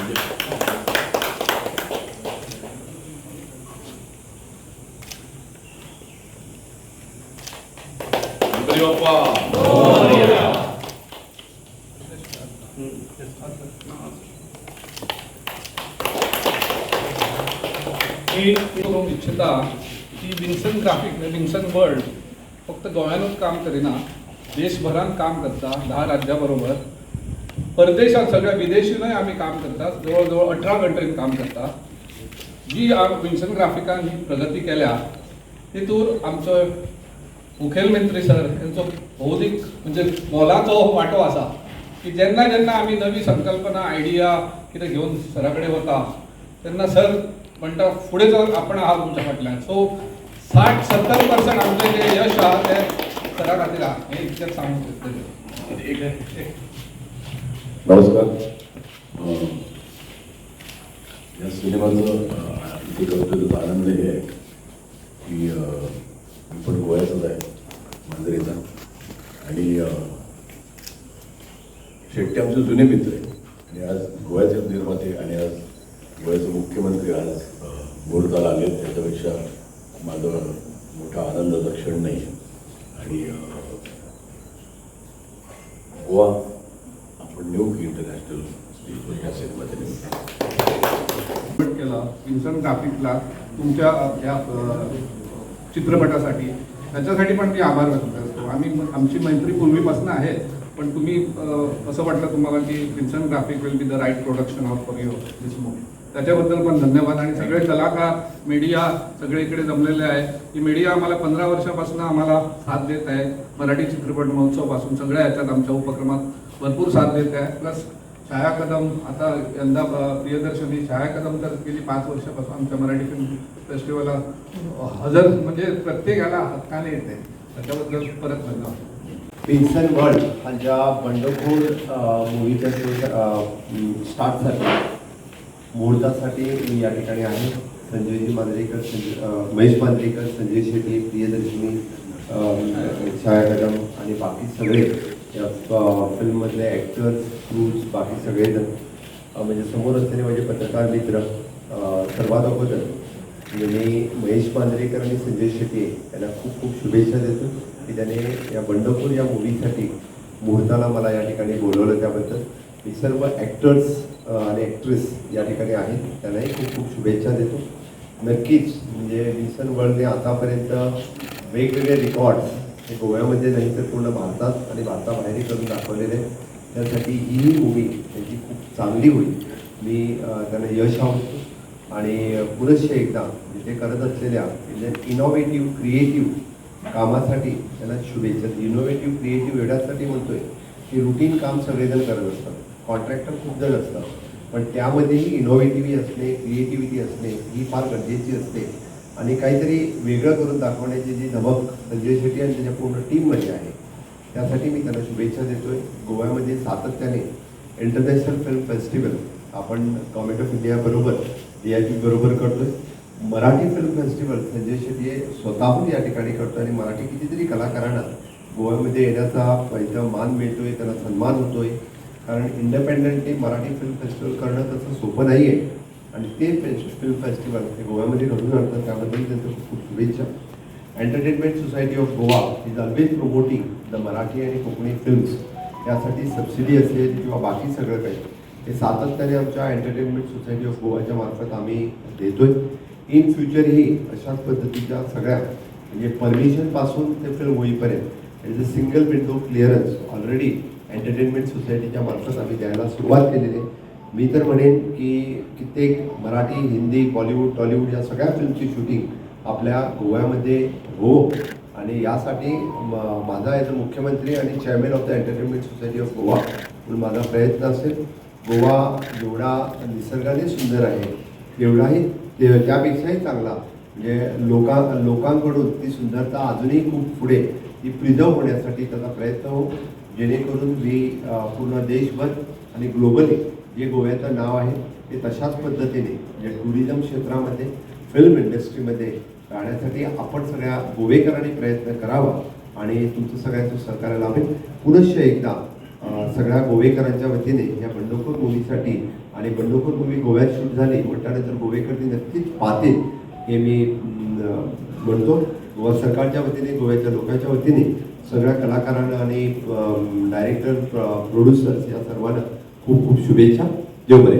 मी करूंक इच्छिता की विन्सन ग्राफिक विन्सन वर्ल्ड फक्त गोंयानूच काम करिना, देशभरात काम करता 10 राज्यां बरोबर, परदेशात सगळ्या विदेशीनय आम्ही काम करतात, जवळजवळ 18 कंट्रीत काम करता। जी विन्सन ग्राफिकान ही प्रगती केल्या तितून आमचो मुखेलमंत्री सर यांचो भौतिक म्हणजे मोलाचो वाटो आसा की जेन्ना जेन्ना आम्ही नवी संकल्पना आयडिया कितें घेऊन सरा कडेन वता तेन्ना सर म्हणटा फुडें चल आपण आहा तुमच्या फाटल्यान। सो 60-70% आमचें जें यश आहा तें सरा खातीर आहा, हें इतकेंच सांगूंक सोदतां। नमस्कार। या सिनेमाचं इथे करतोय आनंद हे आहे की मी पण गोव्याचाच आहे, मांजरेचा, आणि शेट्टी आमचे जुने मित्र आहे आणि आज गोव्याचे निर्माते आणि आज गोव्याचे मुख्यमंत्री आज मुहूर्ताला आले, त्याच्यापेक्षा माझा मोठा आनंदाचा क्षण नाही। आणि गोवा आपण न्यू इंटरनॅशनल स्टेजवर या सिनेमाच्या निमित्ताने केला विन्सन ग्राफिकला तुमच्या या चित्रपटासाठी, त्याच्यासाठी पण मी आभार व्यक्त करतो। आमची मैत्री पूर्वीपासून आहे, पण तुम्ही असं वाटलं तुम्हाला की Vinson graphic will be the right production house for you this movie, त्याच्याबद्दल पण धन्यवाद। आणि सगळे कलाकार, मीडिया सगळे इकडे जमलेले आहे। ही मीडिया आम्हाला 15 वर्षापासून आम्हाला साथ देत आहे, मराठी चित्रपट महोत्सवापासून सगळ्या याच्यात आमच्या उपक्रमात भरपूर साथ देत आहे। प्लस छाया कदम, आता यंदा प्रियदर्शनी छाया कदम तर गेली 5 वर्षापासून आमच्या मराठी फिल्म फेस्टिवलला हजर, म्हणजे प्रत्येकाला हक्काने येते, त्याच्याबद्दल परत धन्यवाद। विन्सन वर्ल्ड हा ज्या बंडखोर मूवीचा स्टार्ट झाला, मुहूर्तासाठी मी या ठिकाणी आहे। संजयजी मांजरेकर, महेश मांजरेकर, संजय शेट्टी, प्रियदर्शनी, छाया कदम आणि बाकी सगळे या फिल्ममधले ॲक्टर्स, क्रूज, बाकी सगळेजण, म्हणजे समोर असलेले माझे पत्रकार मित्र, सर्वात अगोदर मी महेश मांजरेकर आणि संजय शेट्टी यांना खूप खूप शुभेच्छा देतो की त्याने या बंडखोर या मूवीसाठी मुहूर्ताला मला या ठिकाणी बोलवलं, त्याबद्दल मी सर्व ॲक्टर्स आणि ॲक्ट्रेस या ठिकाणी आहेत त्यांनाही खूप खूप शुभेच्छा देतो। नक्कीच म्हणजे विन्सन वर्ल्डने आतापर्यंत वेगवेगळे रेकॉर्ड्स हे गोव्यामध्ये नाही तर पूर्ण भारतात आणि भारताबाहेरही करून दाखवलेले, त्यासाठी ही मूवी त्यांची खूप चांगली होईल, मी त्यांना यश आवडतो। आणि पुनश्च एकदा ते करत असलेल्या इनोव्हेटिव्ह क्रिएटिव्ह कामासाठी त्यांना शुभेच्छा। इनोव्हेटिव्ह क्रिएटिव्ह एवढ्यासाठी म्हणतोय की रुटीन काम सगळेजण करत असतात, कॉन्ट्रॅक्टर खूप जण असतात, पण त्यामध्येही इनोव्हेटिव्ही असणे, क्रिएटिव्हिटी असणे ही फार गरजेची असते। आणि काहीतरी वेगळं करून दाखवण्याची जी धमक संजय शेट्टी आणि त्याच्या पूर्ण टीममध्ये आहे, त्यासाठी मी त्यांना शुभेच्छा देतोय। गोव्यामध्ये सातत्याने इंटरनॅशनल फिल्म फेस्टिवल आपण गव्हर्नमेंट ऑफ इंडिया बरोबर DIP बरोबर करतोय, मराठी फिल्म फेस्टिवल संजय शेट्टी स्वतःहून या ठिकाणी करतोय आणि मराठी कितीतरी कलाकारांना गोव्यामध्ये येण्याचा इथं मान मिळतोय, त्यांना सन्मान होतोय। कारण इंडिपेंडेंटली मराठी फिल्म फेस्टिवल करणं तसं सोपं नाही आहे आणि ते फिल्म फेस्टिवल हे गोव्यामध्ये घडून आणतं, त्याबद्दल त्यांचं खूप खूप शुभेच्छा। Entertainment society of Goa is always promoting the Marathi आणि कोकणी फिल्म्स, यासाठी सबसिडी असेल किंवा बाकी सगळं काही हे सातत्याने आमच्या एंटरटेनमेंट सोसायटी ऑफ गोवाच्या मार्फत आम्ही देतोय। इन फ्युचरही अशाच पद्धतीच्या सगळ्या म्हणजे परमिशनपासून ते फिल्म होईपर्यंत is a single window clearance already entertainment सोसायटीच्या मार्फत आम्ही द्यायला सुरुवात केलेली आहे। मी तर म्हणेन की कित्येक मराठी, हिंदी, बॉलिवूड, टॉलिवूड या सगळ्या फिल्मची शूटिंग आपल्या गोव्यामध्ये हो, आणि यासाठी माझा ॲज अ मुख्यमंत्री आणि chairman of the entertainment society of Goa म्हणून माझा प्रयत्न असेल। गोवा जेवढा निसर्गाने सुंदर आहे तेवढाही त्यापेक्षाही चांगला म्हणजे लोकांकडून ती सुंदरता अजूनही खूप पुढे ती प्रिझर्व होण्यासाठी त्याचा प्रयत्न हो, जेणेकरून मी पूर्ण देशभर आणि ग्लोबली जे गोव्याचं नाव आहे ते तशाच पद्धतीने म्हणजे टुरिझम क्षेत्रामध्ये, फिल्म इंडस्ट्रीमध्ये राहण्यासाठी आपण सगळ्या गोवेकरांनी प्रयत्न करावा आणि तुमचं सगळ्यांचं सहकार्य लाभेल। पुनश्च एकदा सगळ्या गोवेकरांच्या वतीने या बंडखोर मूवीसाठी आणि बंडखोर मूवी गोव्यात शूट झाली म्हटल्यानंतर गोवेकर ती नक्कीच पाहतील हे मी म्हणतो. गोवा सरकारच्या वतीने गोव्याच्या लोकांच्या वतीने सगळ्या कलाकारांना आणि डायरेक्टर प्रोड्युसर्स या सर्वांना खूप खूप शुभेच्छा. देव बरे.